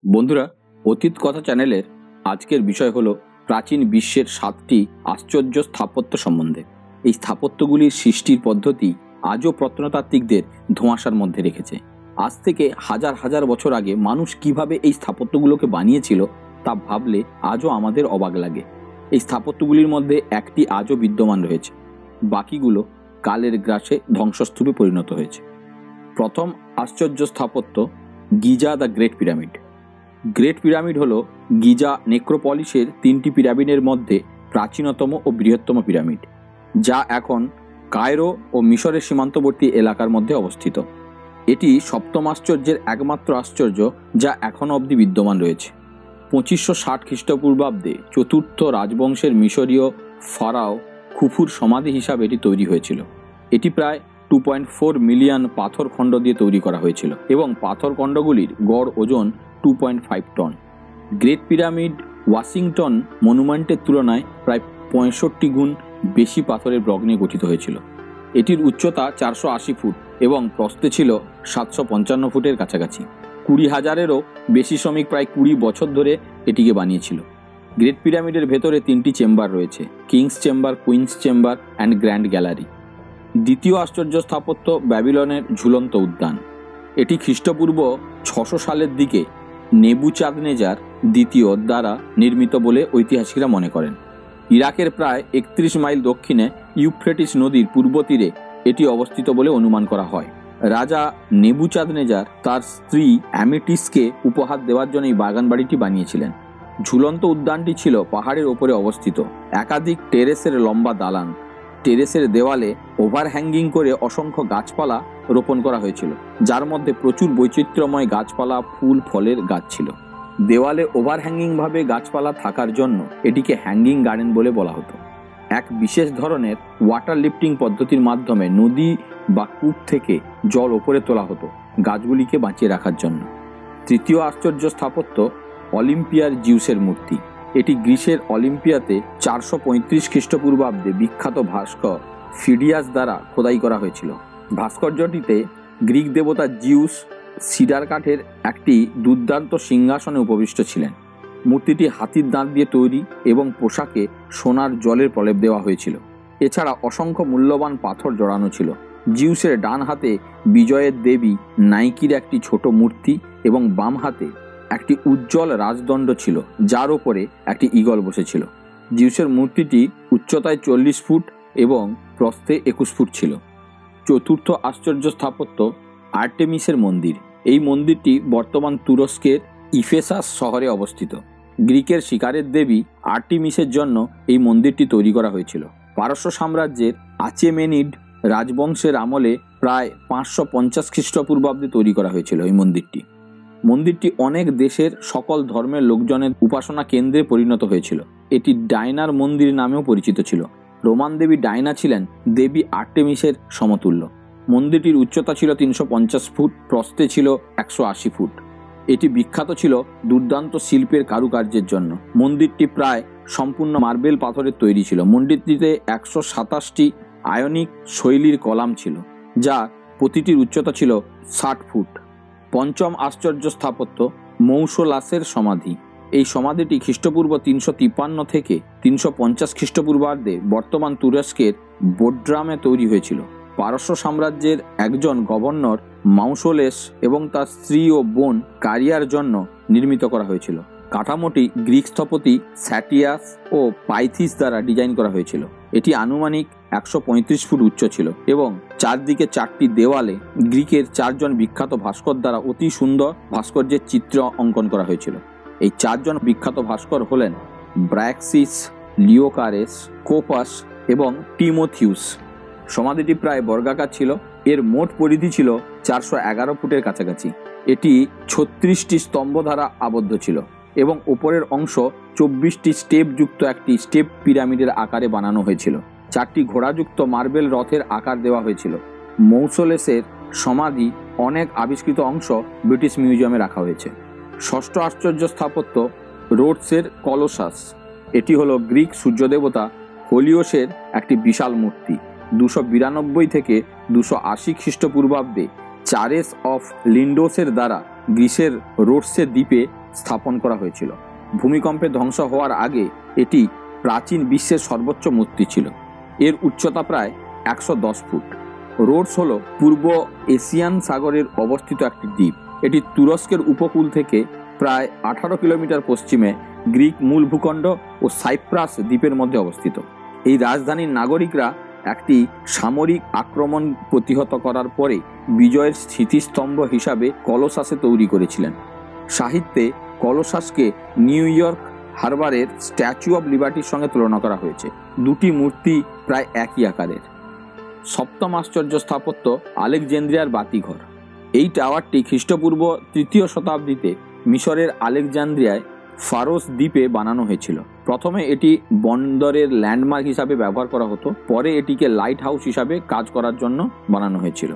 বন্ধুরা, অতীত কথা চ্যানেলের আজকের বিষয় হলো প্রাচীন বিশ্বের 7টি আশ্চর্য স্থাপত্য সম্বন্ধে। এই স্থাপত্যগুলির সৃষ্টির পদ্ধতি আজও প্রত্নতাত্ত্বিকদের ধোঁয়াশার মধ্যে রেখেছে। আজ থেকে হাজার হাজার বছর আগে মানুষ কিভাবে এই স্থাপত্যগুলোকে বানিয়েছিল তা ভাবলে আজও আমাদের অবাক লাগে। এই স্থাপত্যগুলির মধ্যে একটি আজও বিদ্যমান রয়েছে, বাকিগুলো কালের গ্রাসে ধ্বংসস্তূপে পরিণত হয়েছে। প্রথম আশ্চর্য স্থাপত্য Giza the great pyramid. Great pyramid হলো গিজা নেক্রোপলিসের 3টি পিরামিডের মধ্যে প্রাচীনতম ও বৃহত্তম পিরামিড, যা এখন কায়রো ও মিশরের সীমান্তবর্তী এলাকার মধ্যে অবস্থিত। এটি সপ্তম আশ্চর্যের একমাত্র আশ্চর্য যা এখনও অবধি বিদ্যমান রয়েছে। 2560 খ্রিস্টপূর্বাব্দে চতুর্থ রাজবংশের মিশরীয় ফারাও খুফুর সমাধি হিসাবে এটি তৈরি হয়েছিল। এটি প্রায় 2.4 মিলিয়ন পাথর খণ্ড দিয়ে তৈরি করা হয়েছিল এবং পাথর খণ্ডগুলির গড় ওজন 2.5 টন। গ্রেট পিরামিড ওয়াশিংটন মনুমেন্টের তুলনায় প্রায় 65 গুণ বেশি পাথরের ব্লক নিয়ে গঠিত হয়েছিল। এটির উচ্চতা 480 ফুট এবং প্রস্থে ছিল 755 ফুটের কাছাকাছি। 20,000-এরও বেশি শ্রমিক প্রায় 20 বছর ধরে এটিকে বানিয়েছিল। গ্রেট পিরামিডের ভেতরে 3টি চেম্বার রয়েছে: king's chamber, queen's chamber and grand gallery. দ্বিতীয় আশ্চর্য স্থাপত্য ব্যাবিলনের ঝুলন্ত উদ্যান। এটি খ্রিস্টপূর্ব 600 সালের দিকে নেবুচাঁদনেজার দ্বিতীয় দ্বারা নির্মিত বলে ঐতিহাসিকরা মনে করেন। ইরাকের প্রায় 31 মাইল দক্ষিণে ইউফ্রেটিস নদীর পূর্ব তীরে এটি অবস্থিত বলে অনুমান করা হয়। রাজা নেবুচাঁদনেজার তার স্ত্রী অ্যামিটিসকে উপহার দেওয়ার জন্য এই বাগান বাড়িটি বানিয়েছিলেন। ঝুলন্ত উদ্যানটি ছিল পাহাড়ের ওপরে অবস্থিত। একাধিক টেরেসের লম্বা দালান, টেরেসের দেওয়ালে ওভারহ্যাঙ্গিং করে অসংখ্য গাছপালা রোপণ করা হয়েছিল, যার মধ্যে প্রচুর বৈচিত্র্যময় গাছপালা, ফুল, ফলের গাছ ছিল। দেওয়ালে ওভারহ্যাঙ্গিং ভাবে গাছপালা থাকার জন্য এটিকে হ্যাঙ্গিং গার্ডেন বলে বলা হতো। এক বিশেষ ধরনের ওয়াটার লিফটিং পদ্ধতির মাধ্যমে নদী বা কূপ থেকে জল ওপরে তোলা হতো গাছগুলিকে বাঁচিয়ে রাখার জন্য। তৃতীয় আশ্চর্য স্থাপত্য অলিম্পিয়ার জিউসের মূর্তি। এটি গ্রিসের অলিম্পিয়াতে 435 খ্রিস্টপূর্বাব্দে বিখ্যাত ভাস্কর ফিডিয়াস দ্বারা খোদাই করা হয়েছিল। ভাস্কর্যটিতে গ্রিক দেবতা জিউস সিডার কাঠের একটি দুর্দান্ত সিংহাসনে উপবিষ্ট ছিলেন। মূর্তিটি হাতির দাঁত দিয়ে তৈরি এবং পোশাকে সোনার জলের প্রলেপ দেওয়া হয়েছিল। এছাড়া অসংখ্য মূল্যবান পাথর জড়ানো ছিল। জিউসের ডান হাতে বিজয়ের দেবী নাইকির একটি ছোট মূর্তি এবং বাম হাতে একটি উজ্জ্বল রাজদণ্ড ছিল, যার ওপরে একটি ঈগল বসেছিল। জিউসের মূর্তিটি উচ্চতায় 40 ফুট এবং প্রস্থে 21 ফুট ছিল। চতুর্থ আশ্চর্য স্থাপত্য আর্টেমিসের মন্দির। এই মন্দিরটি বর্তমান তুরস্কের ইফেসাস শহরে অবস্থিত। গ্রিকের শিকারের দেবী আর্টেমিসের জন্য এই মন্দিরটি তৈরি করা হয়েছিল। পারস্য সাম্রাজ্যের আচেমেনিড রাজবংশের আমলে প্রায় 550 খ্রিস্টপূর্বাব্দে তৈরি করা হয়েছিল এই মন্দিরটি। মন্দিরটি অনেক দেশের সকল ধর্মের লোকজনের উপাসনা কেন্দ্রে পরিণত হয়েছিল। এটি ডায়নার মন্দির নামেও পরিচিত ছিল। রোমান দেবী ডায়না ছিলেন দেবী আর্টেমিসের সমতুল্য। মন্দিরটির উচ্চতা ছিল 350 ফুট, প্রস্থে ছিল 180 ফুট। এটি বিখ্যাত ছিল দুর্দান্ত শিল্পের কারুকার্যের জন্য। মন্দিরটি প্রায় সম্পূর্ণ মার্বেল পাথরের তৈরি ছিল। মন্দিরটিতে 127টি আয়নিক শৈলীর কলাম ছিল, যা প্রতিটির উচ্চতা ছিল 60 ফুট। পঞ্চম আশ্চর্য স্থাপত্য মৌসোলাসের সমাধি। এই সমাধিটি খ্রিস্টপূর্ব 353 থেকে 350 খ্রিস্টপূর্বাব্দে বর্তমান তুরস্কের বোড্রামে তৈরি হয়েছিল। পারস্য সাম্রাজ্যের একজন গভর্নর মাউসোলেস এবং তার স্ত্রী ও বোন কারিয়ার জন্য নির্মিত করা হয়েছিল। কাঠামোটি গ্রিক স্থপতি স্যাটিয়াস ও পাইথিস দ্বারা ডিজাইন করা হয়েছিল। এটি আনুমানিক 135 ফুট উচ্চ ছিল এবং চারদিকে 4টি দেওয়ালে গ্রিকের 4 জন বিখ্যাত ভাস্কর দ্বারা অতি সুন্দর ভাস্কর্যের চিত্র অঙ্কন করা হয়েছিল। এই 4 জন বিখ্যাত ভাস্কর হলেন ব্র্যাক্সিস, লিওকারেস, কোপাস এবং টিমোথিউস। সমাধিটি প্রায় বর্গাকার ছিল। এর মোট পরিধি ছিল 411 ফুটের কাছাকাছি। এটি 36টি স্তম্ভ দ্বারা আবদ্ধ ছিল এবং উপরের অংশ 24টি স্টেপ যুক্ত একটি স্টেপ পিরামিডের আকারে বানানো হয়েছিল। 4টি ঘোড়াযুক্ত মার্বেল রথের আকার দেওয়া হয়েছিল। মৌসোলেসের সমাধি অনেক আবিষ্কৃত অংশ ব্রিটিশ মিউজিয়ামে রাখা হয়েছে। ষষ্ঠ আশ্চর্য স্থাপত্য রোডসের কলোসাস। এটি হলো গ্রিক সূর্যদেবতা হোলিওসের একটি বিশাল মূর্তি। 292 থেকে 280 খ্রিস্টপূর্বাব্দে চারেস অফ লিন্ডোসের দ্বারা গ্রিসের রোডসের দ্বীপে স্থাপন করা হয়েছিল। ভূমিকম্পে ধ্বংস হওয়ার আগে এটি প্রাচীন বিশ্বের সর্বোচ্চ মূর্তি ছিল। এর উচ্চতা প্রায় 110 ফুট। রোডস হল পূর্ব এশিয়ান সাগরের অবস্থিত একটি দ্বীপ। এটি তুরস্কের উপকূল থেকে প্রায় 18 কিলোমিটার পশ্চিমে গ্রিক মূল ভূখণ্ড ও সাইপ্রাস দ্বীপের মধ্যে অবস্থিত। এই রাজধানীর নাগরিকরা একটি সামরিক আক্রমণ প্রতিহত করার পরে বিজয়ের স্মৃতিস্তম্ভ হিসাবে কলসাসে তৈরি করেছিলেন। সাহিত্যে কলসাসকে নিউ ইয়র্ক হারবারের স্ট্যাচু অব লিবার্টির সঙ্গে তুলনা করা হয়েছে। দুটি মূর্তি প্রায় একই আকারের। সপ্তম আশ্চর্য স্থাপত্য আলেকজান্দ্রিয়ার বাতিঘর। এই টাওয়ারটি খ্রিস্টপূর্ব 3য় শতাব্দীতে মিশরের আলেকজান্দ্রিয়ায় ফারোস দ্বীপে বানানো হয়েছিল। প্রথমে এটি বন্দরের ল্যান্ডমার্ক হিসাবে ব্যবহার করা হতো, পরে এটিকে লাইট হাউস হিসাবে কাজ করার জন্য বানানো হয়েছিল।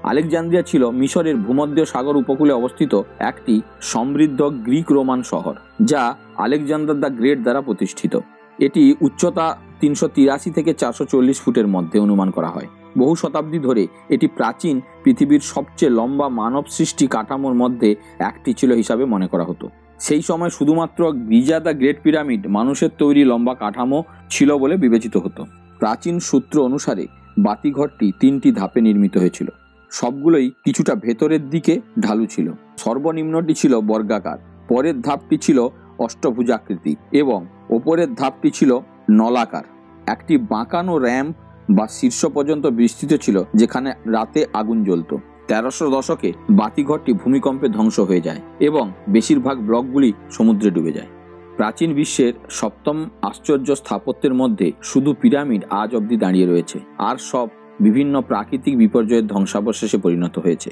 আলেকজান্দ্রিয়া ছিল মিশরের ভূমধ্য সাগর উপকূলে অবস্থিত একটি সমৃদ্ধ গ্রিক রোমান শহর, যা আলেকজান্ডার দ্য গ্রেট দ্বারা প্রতিষ্ঠিত। এটি উচ্চতা 383 থেকে 440 ফুটের মধ্যে অনুমান করা হয়। বহু শতাব্দী ধরে এটি প্রাচীন পৃথিবীর সবচেয়ে লম্বা মানব সৃষ্টি কাঠামোর মধ্যে একটি ছিল হিসাবে মনে করা হতো। সেই সময় শুধুমাত্র গিজা দ্য গ্রেট পিরামিড মানুষের তৈরি লম্বা কাঠামো ছিল বলে বিবেচিত হতো। প্রাচীন সূত্র অনুসারে বাতিঘরটি 3টি ধাপে নির্মিত হয়েছিল। সবগুলোই কিছুটা ভেতরের দিকে ঢালু ছিল। সর্বনিম্নটি ছিল বর্গাকার, পরের ধাপটি ছিল অষ্টভুজাকৃতি এবং ওপরের ধাপটি ছিল নলাকার। একটি বাঁকানো র্যাম্প বা শীর্ষ পর্যন্ত বিস্তৃত ছিল, যেখানে রাতে আগুন জ্বলত। 1300 দশকে বাতিঘরটি ভূমিকম্পে ধ্বংস হয়ে যায় এবং বেশিরভাগ ব্লকগুলি সমুদ্রে ডুবে যায়। প্রাচীন বিশ্বের সপ্তম আশ্চর্য স্থাপত্যের মধ্যে শুধু পিরামিড আজ অবধি দাঁড়িয়ে রয়েছে, আর সব বিভিন্ন প্রাকৃতিক বিপর্যয়ের ধ্বংসাবশেষে পরিণত হয়েছে।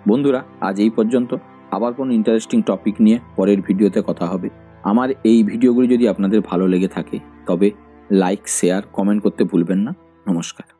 বন্ধুরা, আজ এই পর্যন্ত। আবার কোনো ইন্টারেস্টিং টপিক নিয়ে পরের ভিডিওতে কথা হবে। আমার এই ভিডিওগুলি যদি আপনাদের ভালো লেগে থাকে তবে লাইক, শেয়ার, কমেন্ট করতে ভুলবেন না। নমস্কার।